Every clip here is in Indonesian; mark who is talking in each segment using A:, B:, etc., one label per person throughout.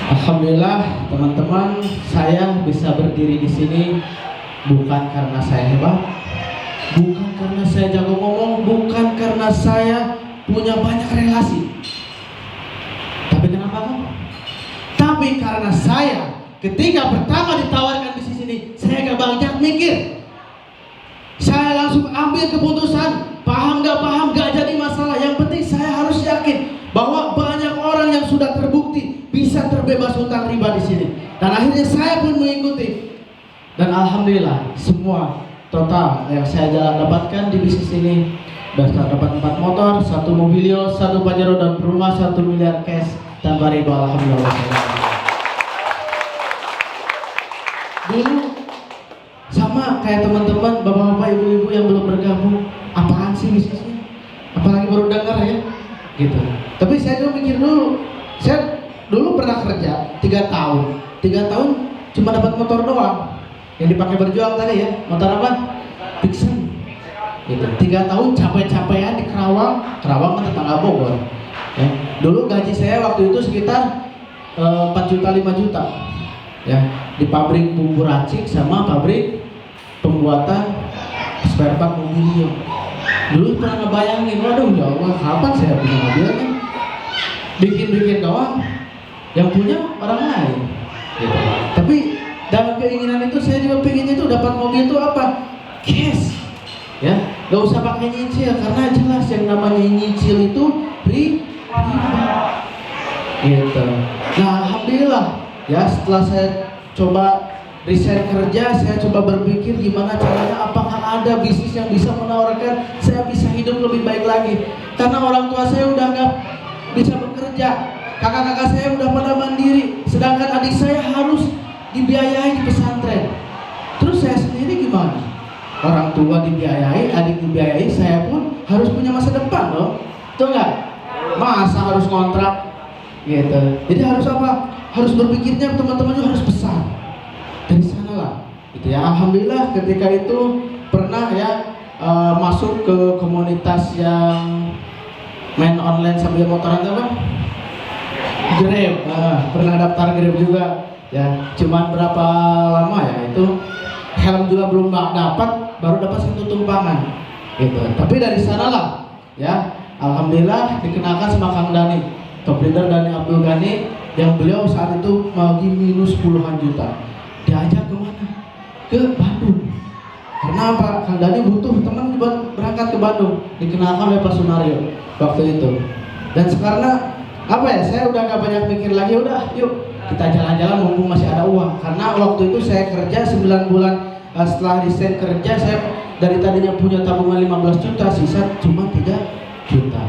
A: Alhamdulillah teman-teman, saya bisa berdiri di sini bukan karena saya hebat, bukan karena saya jago ngomong, bukan karena saya punya banyak relasi. Tapi kenapa kan? Tapi karena saya ketika pertama ditawarkan di sini, saya gak banyak mikir. Saya langsung ambil keputusan, paham gak jadi masalah. Yang penting saya harus yakin bahwa banyak orang yang sudah terbukti bisa terbebas hutang riba di sini. Dan akhirnya saya pun mengikuti. Dan alhamdulillah semua total yang saya dapatkan di bisnis ini, sudah dapat 4 motor, 1 mobilio, 1 Pajero, dan rumah 1 miliar cash tanpa riba. Alhamdulillah. Dulu sama kayak teman-teman, bapak-bapak, ibu-ibu yang belum bergabung, apaan sih bisnisnya? Apalagi baru dengar ya, gitu. Tapi saya juga mikir dulu. Saya dulu pernah kerja 3 tahun. 3 tahun cuma dapat motor doang yang dipakai berjuang tadi ya. Motor apa? Vixen. Gitu. 3 tahun capek-capekan di Kerawang kan tetangga Bogor. Ya. Dulu gaji saya waktu itu sekitar 4 juta 5 juta. Ya, di pabrik bumbu racik sama pabrik pembuatan spare part mobilio. Dulu pernah ngebayangin, waduh ya Allah, kapan saya punya mobilnya? Bikin doang, yang punya orang lain. Gitu. Tapi dalam keinginan itu saya juga pengen itu dapat mobil itu apa? Cash. Ya, gak usah pakai nyicil karena jelas yang namanya nyicil itu riba. Gitu. Nah, alhamdulillah ya, setelah saya coba resign kerja, saya coba berpikir gimana caranya, apakah ada bisnis yang bisa menawarkan saya bisa hidup lebih baik lagi. Karena orang tua saya udah nggak bisa bekerja, kakak-kakak saya udah pada mandiri, sedangkan adik saya harus dibiayai di pesantren. Terus saya sendiri gimana? Orang tua dibiayai, adik dibiayai, saya pun harus punya masa depan loh. Tuh nggak? Masa harus kontrak? Gitu. Jadi harus apa? Harus berpikirnya teman-teman juga harus besar. Dari sanalah, gitu ya. Alhamdulillah ketika itu pernah ya masuk ke komunitas yang main online sambil motoran apa? Grab. Pernah daftar Grab juga. Ya, cuman berapa lama ya itu helm juga belum dapat, baru dapat 1 tumpangan. Gitu. Tapi dari sanalah, ya, alhamdulillah dikenalkan sama Kang Dani, top leader Dani Abdul Ghani, yang beliau saat itu lagi minus puluhan juta. Diajak kemana? Ke Bandung. Karena apa? Kang Dani butuh teman buat berangkat ke Bandung. Dikenalkan oleh Pak Sunario waktu itu. Dan sekarang apa ya? Saya udah gak banyak mikir lagi. Udah, yuk kita jalan-jalan mumpung masih ada uang. Karena waktu itu saya kerja 9 bulan setelah resign kerja, saya dari tadinya punya tabungan 15 juta, sisa cuma 3 juta.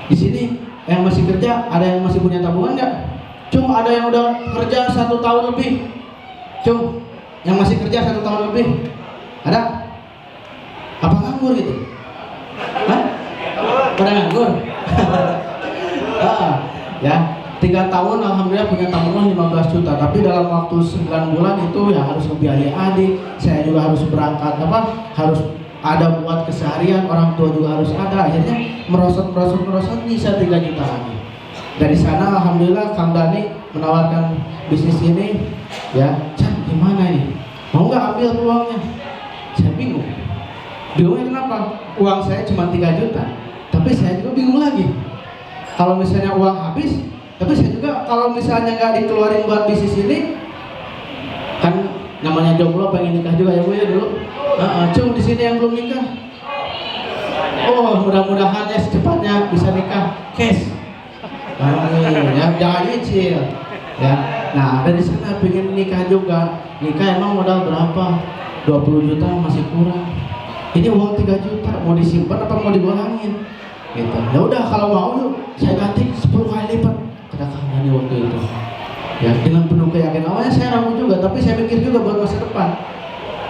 A: Di sini yang masih kerja, ada yang masih punya tabungan nggak? Cuma ada yang udah kerja 1 tahun lebih. Cung, yang masih kerja 1 tahun lebih, ada? Apa nganggur gitu? Hah? Pada nganggur? Ya, 3 tahun alhamdulillah punya tabungan 15 juta. Tapi dalam waktu 9 bulan itu ya harus ngebiayai adik. Saya juga harus berangkat harus ada buat keseharian, orang tua juga harus ada. Akhirnya merosot bisa 3 juta lagi. Dari sana alhamdulillah Kang Dani menawarkan bisnis ini, ya, Chan, gimana ini? Mau nggak ambil peluangnya? Saya bingung. Bingungnya kenapa? Uang saya cuma 3 juta, tapi saya juga bingung lagi. Kalau misalnya uang habis, tapi saya juga kalau misalnya nggak dikeluarin buat bisnis ini, kan namanya jomblo pengen nikah juga ya Bu ya dulu. Cung di sini yang belum nikah. Oh, mudah-mudahan ya secepatnya bisa nikah cash. Ya, jangan nyicil. Ya. Nah, dari sana pengen nikah juga. Nikah emang modal berapa? 20 juta masih kurang. Ini uang 3 juta mau disimpan apa mau digolangin? Gitu. Ya udah kalau mau yuk saya ganti 10 kali lipat. Kata Kang Dani waktu itu. Ya, dengan penuh keyakinan. Awalnya saya ragu juga, tapi saya pikir juga buat masa depan.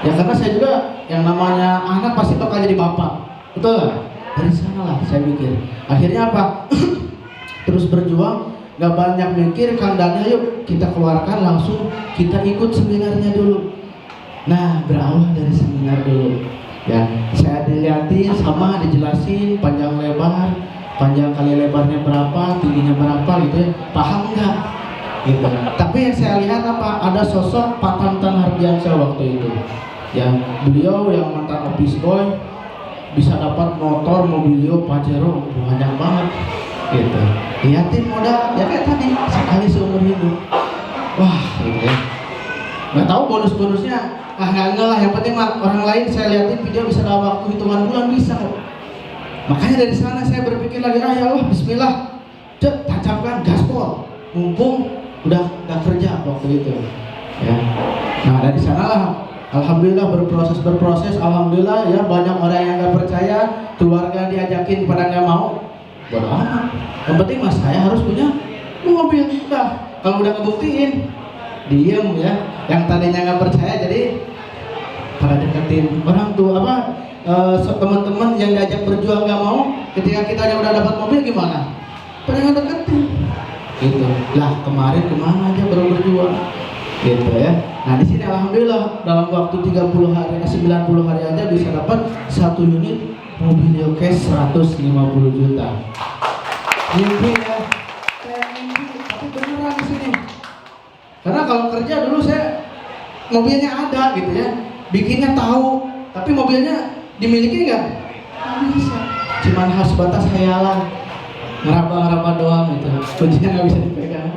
A: Ya karena saya juga yang namanya anak pasti bakal jadi bapak. Betul? Dari sanalah saya pikir. Akhirnya apa? Terus berjuang, gak banyak mikir. Kang Dani, yuk kita keluarkan langsung, kita ikut seminarnya dulu. Nah, berawal dari seminar dulu. Ya, saya dilihatin sama dijelasin panjang lebar, panjang kali lebarnya berapa, tingginya berapa gitu ya. Paham nggak? gitu. Tapi yang saya lihat apa? Ada sosok Pak Tantan Hardiansyah waktu itu. Ya, beliau yang mantan office boy bisa dapat motor mobilio Pajero banyak banget gitu. Lihatin modal ya kayak tadi sekali seumur hidup. Wah, gitu ya. Nggak tahu bonus-bonusnya, nggak lah. Yang penting orang lain saya lihatin video bisa dalam waktu hitungan bulan bisa. Makanya dari sana saya berpikir lagi, ya Allah, Bismillah, tancapkan gaspol, mumpung udah nggak kerja waktu itu. Ya. Nah dari sanalah, alhamdulillah berproses, alhamdulillah ya banyak orang yang nggak percaya, keluarga diajakin pada nggak mau, bodo amat. Yang penting mas saya harus punya mobil, udah. Kalau udah ngebuktiin, diem ya. Yang tadinya nggak percaya jadi pada deketin orang tua apa. Teman-teman yang diajak berjuang nggak mau, ketika kita udah dapat mobil gimana? Pada ngedeketin, gitu. Lah kemarin kemana aja baru berjuang, gitu ya. Nah di sini alhamdulillah dalam waktu 30 hari, 90 hari aja bisa dapat 1 unit mobil cash 150 juta. Mimpi ya, kayak mimpi, tapi beneran di sini. Karena kalau kerja dulu saya mobilnya ada gitu ya, bikinnya tahu, tapi mobilnya dimiliki nggak? Nggak bisa. Cuman khas batas khayalan, ngeraba-ngeraba doang gitu. Kuncinya nggak bisa dipegang.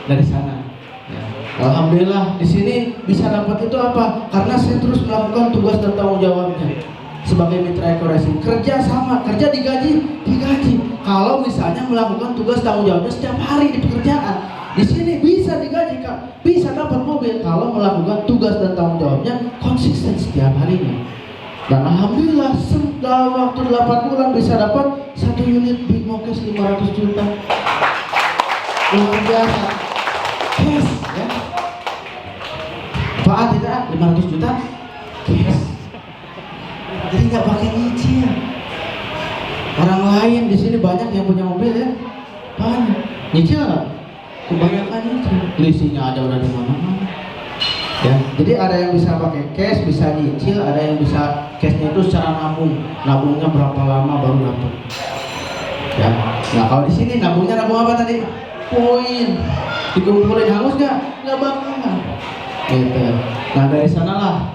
A: Dari sana. Ya. Alhamdulillah di sini bisa dapat itu apa? Karena saya terus melakukan tugas dan tanggung jawabnya sebagai mitra Ekoracing. Kerja sama, kerja digaji. Kalau misalnya melakukan tugas tanggung jawabnya setiap hari di pekerjaan, di sini bisa digaji Kak, bisa dapat mobil kalau melakukan tugas dan tanggung jawabnya konsisten setiap harinya. Dan alhamdulillah dalam waktu 8 bulan bisa dapat 1 unit Big Mokes 500 juta. Luar biasa. Cash ya. Pak tidak 500 juta cash. Jadi nggak pakai nyicil. Orang lain di sini banyak yang punya mobil ya. Banyak. Nyicil nggak? Kebanyakan nyicil. Leasingnya ada udah di mana-mana. Ya, jadi ada yang bisa pakai cash, bisa nyicil, ada yang bisa cashnya itu secara nabungnya berapa lama baru dapat. Ya, nah kalau di sini nabung apa tadi? Poin, dikumpulin hangus nggak bakalan. Gitu. Nah dari sanalah,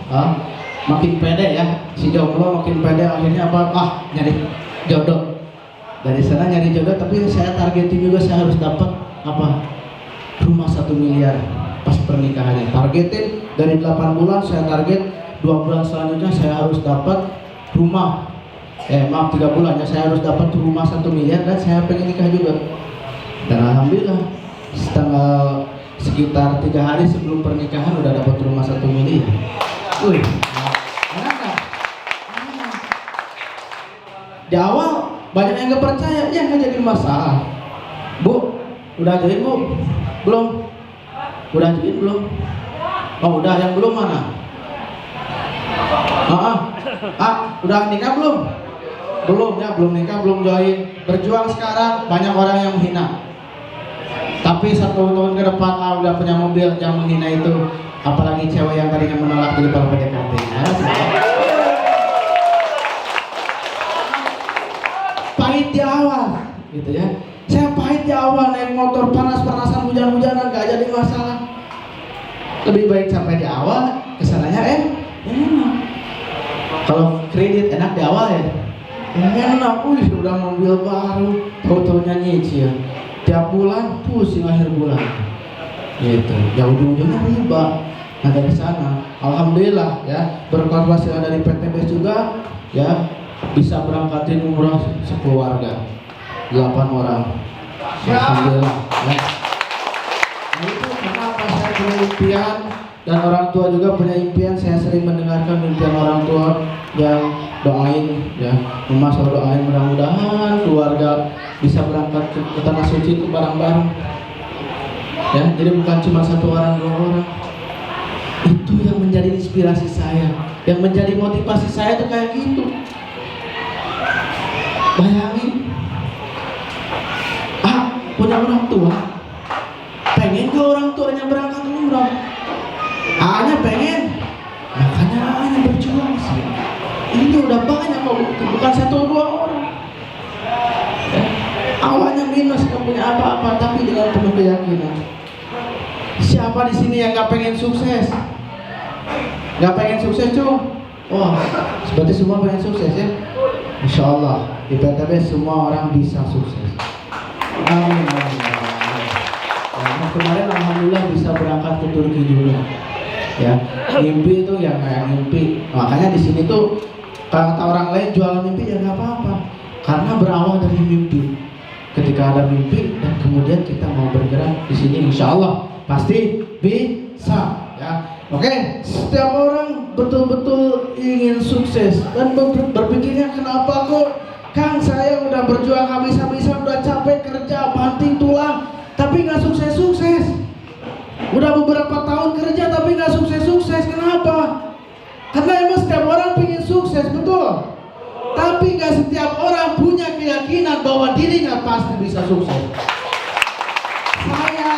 A: makin pede ya, si jomblo makin pede akhirnya apa? Nyari jodoh. Dari sana nyari jodoh, tapi saya targetin juga saya harus dapat apa? Rumah 1 miliar. Pas pernikahannya targetin dari 8 bulan saya target 2 bulan selanjutnya saya harus dapat rumah 3 bulan ya saya harus dapat rumah 1 miliar dan saya pengen nikah juga. Dan alhamdulillah sekitar 3 hari sebelum pernikahan udah dapat rumah 1 miliar. Wih, enak gak? Di awal banyak yang gak percaya, ya nggak jadi masalah. Bu, udah join bu? Belum? Udah join belum? Oh udah, yang belum mana? Udah nikah belum? Belum ya, belum nikah, belum join. Berjuang sekarang, banyak orang yang menghina. Tapi 1 tahun ke depan udah punya mobil, yang menghina itu apalagi cewek yang tadinya menolak di depan PDKT. Pahit di awal, gitu ya. Saya pahit di awal naik motor panas-panasan hujan-hujanan gak jadi masalah. Lebih baik sampai di awal, kesananya enak. Kalau kredit enak di awal ya. Enak, udah mobil baru, tahu-tahunya nyicil. Tiap bulan pusing akhir bulan. Gitu. Ya ujung-ujungnya riba. Nah dari sana, alhamdulillah ya berkat wasilah dari PTBS juga ya bisa berangkatin umrah sekeluarga. 8 orang. Alhamdulillah ya. Nah itu kenapa saya punya impian dan orang tua juga punya impian. Saya sering mendengarkan impian orang tua yang doain ya, Mama selalu doain mudah-mudahan keluarga bisa berangkat ke tanah suci itu bareng-bareng ya. Jadi bukan cuma 1 orang 2 orang. Itu yang menjadi inspirasi saya, yang menjadi motivasi saya itu kayak gitu. Bayangin punya orang tua, pengen ke orang tuanya berangkat umroh, hanya pengen, makanya hanya berjuang sih. Ini udah banyak kok, bukan 1 2 orang. Ya. Awalnya minus, gak punya apa-apa, tapi dengan penuh keyakinan. Siapa di sini yang nggak pengen sukses? Nggak pengen sukses cung? Wah, berarti semua pengen sukses ya? Insya Allah di PTB semua orang bisa sukses. Amin. Nah, kemarin alhamdulillah bisa berangkat ke Turki juga. Ya, mimpi itu ya kayak mimpi. Makanya di sini tuh kata orang lain jualan mimpi ya nggak apa-apa, karena berawal dari mimpi. Ketika ada mimpi dan kemudian kita mau bergerak di sini, insya Allah pasti bisa. Ya, oke. Setiap orang betul-betul ingin sukses dan berpikirnya kenapa kok Kang saya udah berjuang habis-habisan, udah capek kerja banting tulang, tapi nggak sukses-sukses. Udah beberapa tahun kerja tapi nggak sukses-sukses. Kenapa? Karena emang setiap orang pengen sukses, betul. Tapi nggak setiap orang punya keyakinan bahwa dirinya pasti bisa sukses. Saya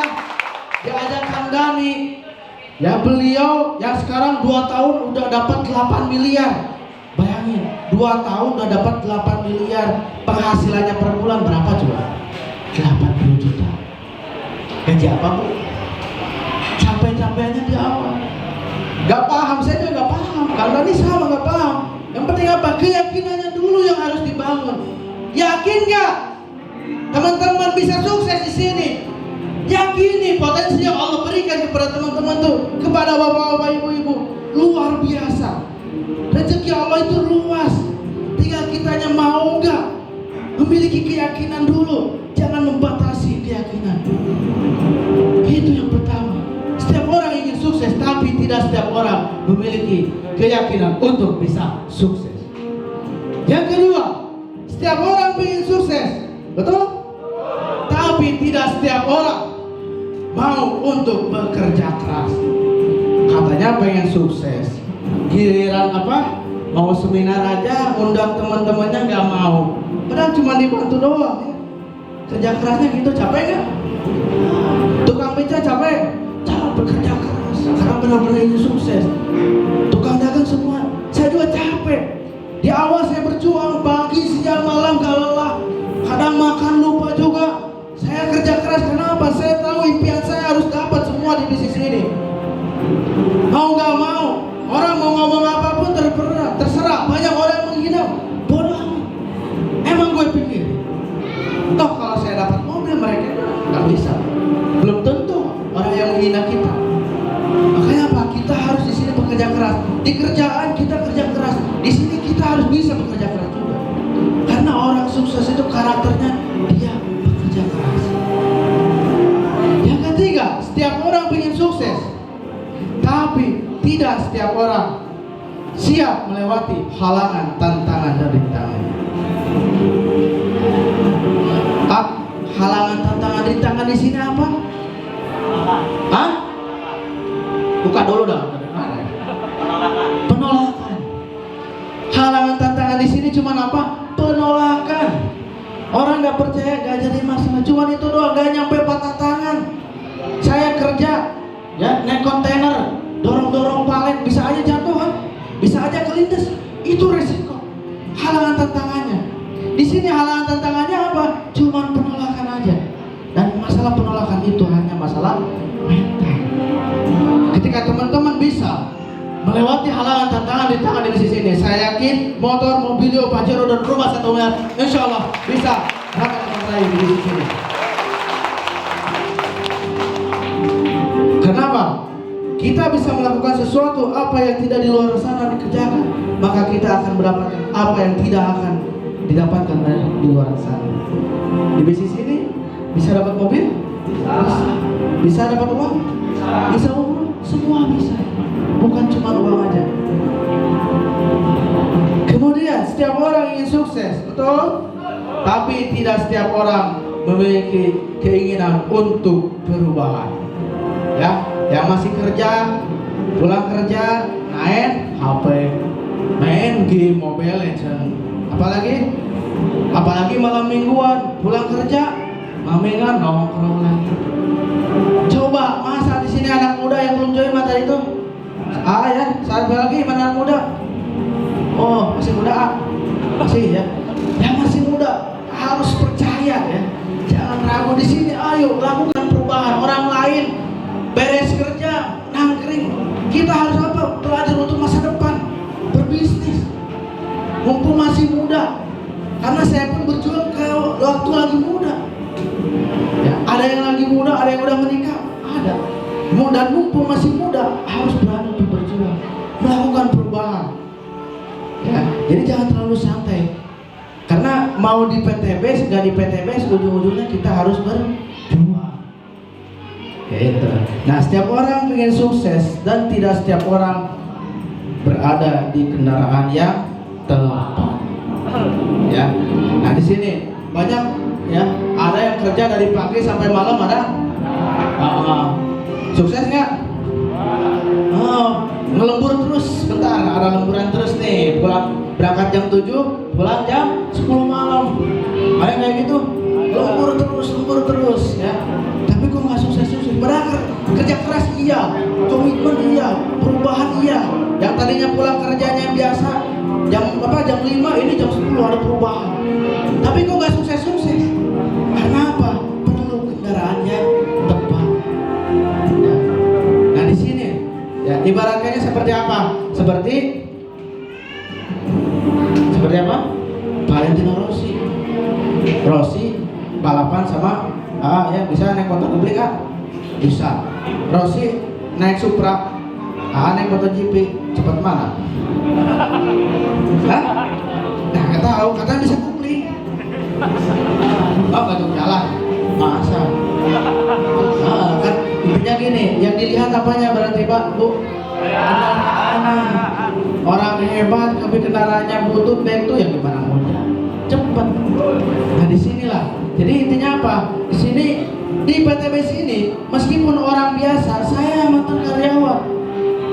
A: diajak Kang Dani, ya beliau yang sekarang 2 tahun udah dapat 8 miliar. Bayangin, 2 tahun udah dapat 8 miliar. Penghasilannya per bulan berapa coba? 80 juta. Gaji apa bu? Capek-capeknya di awal. Gak paham, saya juga gak paham. Karena ini sama gak paham. Yang penting apa? Keyakinannya dulu yang harus dibangun. Yakin gak? Teman-teman bisa sukses di sini. Yakini potensi yang Allah berikan kepada teman-teman tuh, kepada bapak-bapak, ibu-ibu, luar biasa. Rezeki Allah itu luas. Tinggal kitanya mau nggak memiliki keyakinan dulu. Jangan membatasi keyakinan. Itu yang pertama. Setiap orang ingin sukses, tapi tidak setiap orang memiliki keyakinan untuk bisa sukses. Yang kedua, setiap orang ingin sukses, betul? Tapi tidak setiap orang mau untuk bekerja keras. Katanya pengen sukses, giliran apa? Mau seminar aja, undang teman-temannya nggak mau. Padahal cuma dibantu doang ya. Kerja kerasnya gitu, capek nggak? Tukang beca capek? Capek bekerja keras, karena benar-benar ingin sukses. Tukang dagang semua, saya juga capek. Di awal saya berjuang pagi, siang, malam gak lelah. Kadang makan lupa juga. Saya kerja keras, kenapa? Saya tahu impian saya harus dapat semua di bisnis ini. Mau gak mau, orang mau ngomong apapun terserah. Banyak orang yang menghina, bodoh amat. Emang gue pikir, toh kalau saya dapat mobil mereka gak bisa. Belum tentu orang yang menghina kita. Makanya apa? Kita harus di sini bekerja keras. Di kerjaan kita kerja keras. Di sini kita harus bisa bekerja keras juga. Karena orang sukses itu karakternya dia bekerja keras. Yang ketiga, setiap orang ingin sukses, tapi tidak setiap orang siap melewati halangan, tantangan, dan rintangan. Halangan, tantangan, rintangan di sini apa? Hah? Buka dulu dah. Penolakan. Halangan, tantangan di sini cuma apa? Penolakan. Orang nggak percaya, nggak jadi masalah. Cuma itu doang, nggak nyampe patah tangan. Saya kerja, ya naik kontainer, dorong palet, bisa aja jatuh kan? Bisa aja kelindes. Itu resiko. Halangan tantangannya. Di sini halangan tantangannya apa? Cuma penolakan aja. Dan masalah penolakan itu hanya masalah mental. Ketika teman-teman bisa melewati halangan tantangan di tangan di sisi ini, saya yakin motor, mobil, Pajero dan rumah 1 miliar, insya Allah bisa akan meraih di sisi ini. Kenapa? Kita bisa melakukan sesuatu apa yang tidak di luar sana dikerjakan, maka kita akan mendapatkan apa yang tidak akan didapatkan dari di luar sana. Di bisnis ini bisa dapat mobil, bisa dapat uang, bisa umroh, semua bisa. Bukan cuma uang aja. Kemudian setiap orang ingin sukses, betul? Tapi tidak setiap orang memiliki keinginan untuk perubahan. Ya, yang masih kerja, pulang kerja, main HP, main game Mobile Legends, apalagi malam mingguan, pulang kerja, mamengan nongkrong lagi. Coba masa di sini anak muda yang belum join materi itu? Ya, saat lagi mana anak muda? Oh, masih muda masih ya. Yang masih muda harus percaya ya. Jangan ragu di sini. Ayo lakukan perubahan. Orang lain beres Karena saya pun berjuang waktu lagi muda. Ya, ada yang lagi muda, ada yang udah menikah, ada. Dan mumpung masih muda, harus berani untuk berjuang, melakukan perubahan. Ya, jadi jangan terlalu santai. Karena mau di PTBS, nggak di PTBS, ujung-ujungnya kita harus berjuang. Gitu. Nah, setiap orang ingin sukses dan tidak setiap orang berada di kendaraan yang tepat. Ya. Nah, di sini banyak ya, ada yang kerja dari pagi sampai malam, ada sukses nggak? Ngelembur terus, bentar, ada lemburan terus nih, pulang berangkat jam 7, pulang jam 10 malam. Ada yang kayak gitu, lembur terus ya. Tapi kok nggak sukses-sukses? Padahal kerja keras iya, komitmen iya, perubahan iya. Yang tadinya pulang kerjanya biasa jam 5, ini jam 10 ada perubahan. Tapi kok nggak sukses-sukses? Karena apa? Perlu kendaraan yang tepat. Ya. Nah, di sini ya, ibaratnya seperti apa? Seperti apa? Valentino Rossi balapan sama ya, bisa naik motor publik kan? Bisa. Rossi naik Supra, naik MotoGP, cepat mana? Hah? Nah, nggak tahu, katanya bisa publik. Oh, nggak tahu jalan. Masa? Kan intinya gini, yang dilihat apanya berarti Pak, Bu? Kendaraan. Orang hebat tapi kendaraannya butut, baik tuh yang gimana maunya? Cepat. Nah, di sinilah. Jadi intinya apa? Di sini di PTBS ini, meskipun orang biasa, saya mantan karyawan.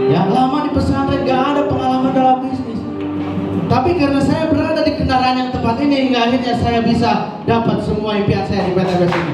A: Ya, lama di pesantren, gak ada pengalaman dalam bisnis. Tapi karena saya berada di kendaraan yang tepat ini, hingga akhirnya saya bisa dapat semua impian saya di PTBS ini.